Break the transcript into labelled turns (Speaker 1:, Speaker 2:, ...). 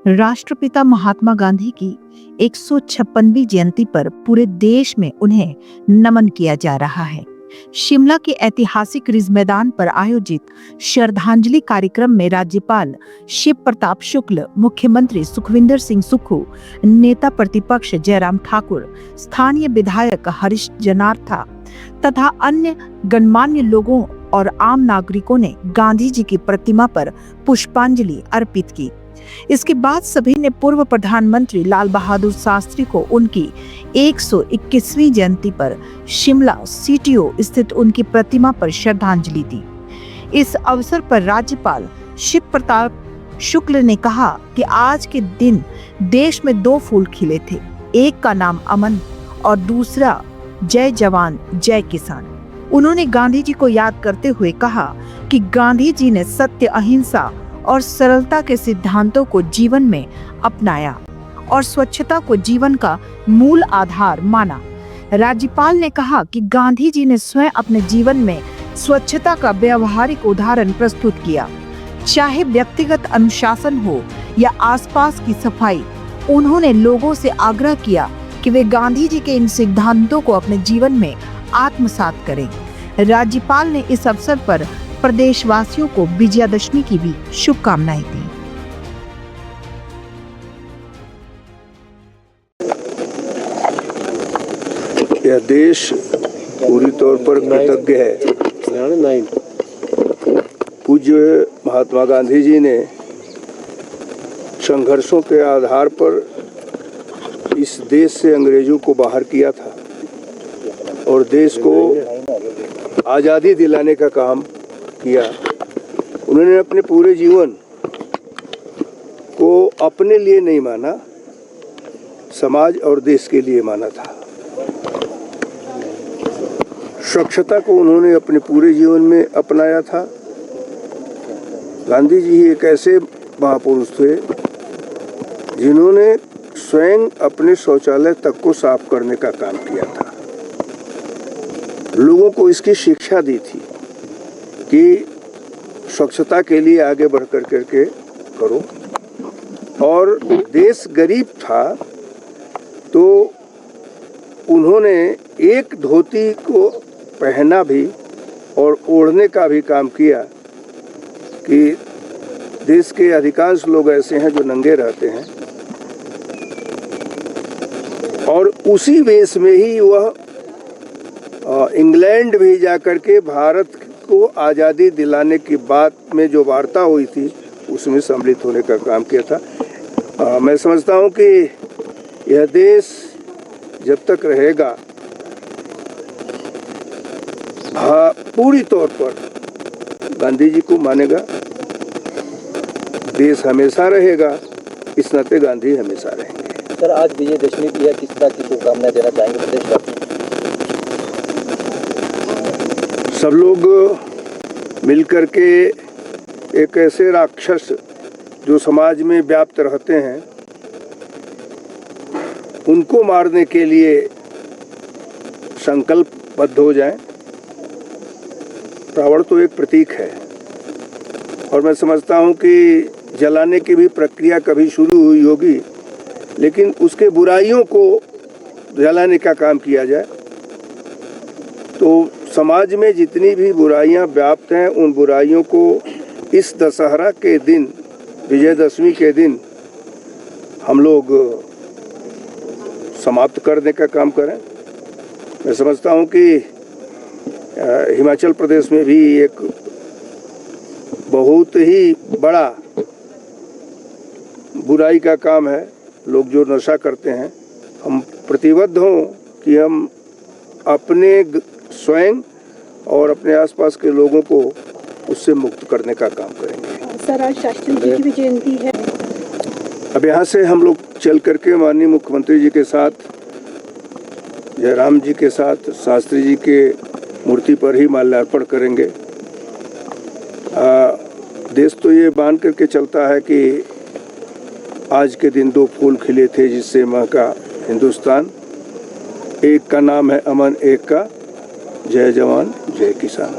Speaker 1: राष्ट्रपिता महात्मा गांधी की 156वीं जयंती पर पूरे देश में उन्हें नमन किया जा रहा है। शिमला के ऐतिहासिक रिज मैदान पर आयोजित श्रद्धांजलि कार्यक्रम में राज्यपाल शिव प्रताप शुक्ल, मुख्यमंत्री सुखविंदर सिंह सुक्खू, नेता प्रतिपक्ष जयराम ठाकुर, स्थानीय विधायक हरीश जनार्था तथा अन्य गणमान्य लोगों और आम नागरिकों ने गांधी जी की प्रतिमा पर पुष्पांजलि अर्पित की। इसके बाद सभी ने पूर्व प्रधानमंत्री लाल बहादुर शास्त्री को उनकी 121वीं जयंती पर शिमला सीटीओ स्थित उनकी प्रतिमा पर श्रद्धांजलि दी। इस अवसर पर राज्यपाल शिव प्रताप शुक्ल ने कहा कि आज के दिन देश में दो फूल खिले थे, एक का नाम अमन और दूसरा जय जवान जय किसान। उन्होंने गांधी जी को याद करते हुए कहा कि गांधी जी ने सत्य, अहिंसा और सरलता के सिद्धांतों को जीवन में अपनाया और स्वच्छता को जीवन का मूल आधार माना। राज्यपाल ने कहा कि गांधी जी ने स्वयं अपने जीवन में स्वच्छता का व्यवहारिक उदाहरण प्रस्तुत किया, चाहे व्यक्तिगत अनुशासन हो या आसपास की सफाई। उन्होंने लोगों से आग्रह किया कि वे गांधी जी के इन सिद्धांतों को अपने जीवन में आत्मसात करें। राज्यपाल ने इस अवसर पर प्रदेशवासियों को विजयादशमी की भी शुभकामनाएं दी।
Speaker 2: यह देश पूरी तौर पर कृतज्ञ है। पूज्य महात्मा गांधी जी ने संघर्षों के आधार पर इस देश से अंग्रेजों को बाहर किया था और देश को आज़ादी दिलाने का काम किया। उन्होंने अपने पूरे जीवन को अपने लिए नहीं माना, समाज और देश के लिए माना था। स्वच्छता को उन्होंने अपने पूरे जीवन में अपनाया था। गांधी जी एक ऐसे महापुरुष थे जिन्होंने स्वयं अपने शौचालय तक को साफ करने का काम किया था। लोगों को इसकी शिक्षा दी थी कि स्वच्छता के लिए आगे बढ़ कर करके करो। और देश गरीब था तो उन्होंने एक धोती को पहना भी और ओढ़ने का भी काम किया कि देश के अधिकांश लोग ऐसे हैं जो नंगे रहते हैं, और उसी वेश में ही वह इंग्लैंड भी जाकर के भारत को आज़ादी दिलाने की बात में जो वार्ता हुई थी उसमें सम्मिलित होने का काम किया था। मैं समझता हूँ कि यह देश जब तक रहेगा पूरी तौर पर गांधी जी को मानेगा। देश हमेशा रहेगा, इस नाते गांधी हमेशा रहेंगे।
Speaker 3: सर, आज विजयदशमी की है, किस तरह की शुभकामनाएं देना चाहेंगे प्रदेशवासियों?
Speaker 2: सब लोग मिलकर के एक ऐसे राक्षस जो समाज में व्याप्त रहते हैं उनको मारने के लिए संकल्पबद्ध हो जाएं। रावण तो एक प्रतीक है और मैं समझता हूं कि जलाने की भी प्रक्रिया कभी शुरू हुई होगी, लेकिन उसके बुराइयों को जलाने का काम किया जाए तो समाज में जितनी भी बुराइयां व्याप्त हैं उन बुराइयों को इस दशहरा के दिन, विजयदशमी के दिन हम लोग समाप्त करने का काम करें। मैं समझता हूं कि हिमाचल प्रदेश में भी एक बहुत ही बड़ा बुराई का काम है। लोग जो नशा करते हैं, हम प्रतिबद्ध हों कि हम अपने स्वयं और अपने आसपास के लोगों को उससे मुक्त करने का काम करेंगे।
Speaker 4: सर, आज शास्त्री जी की भी जयंती है।
Speaker 2: अब यहाँ से हम लोग चल करके माननीय मुख्यमंत्री जी के साथ, जयराम जी के साथ शास्त्री जी के मूर्ति पर ही माल्यार्पण करेंगे। देश तो ये मान करके चलता है कि आज के दिन दो फूल खिले थे जिससे महका हिंदुस्तान। एक का नाम है अमन, एक का जय जवान जय किसान।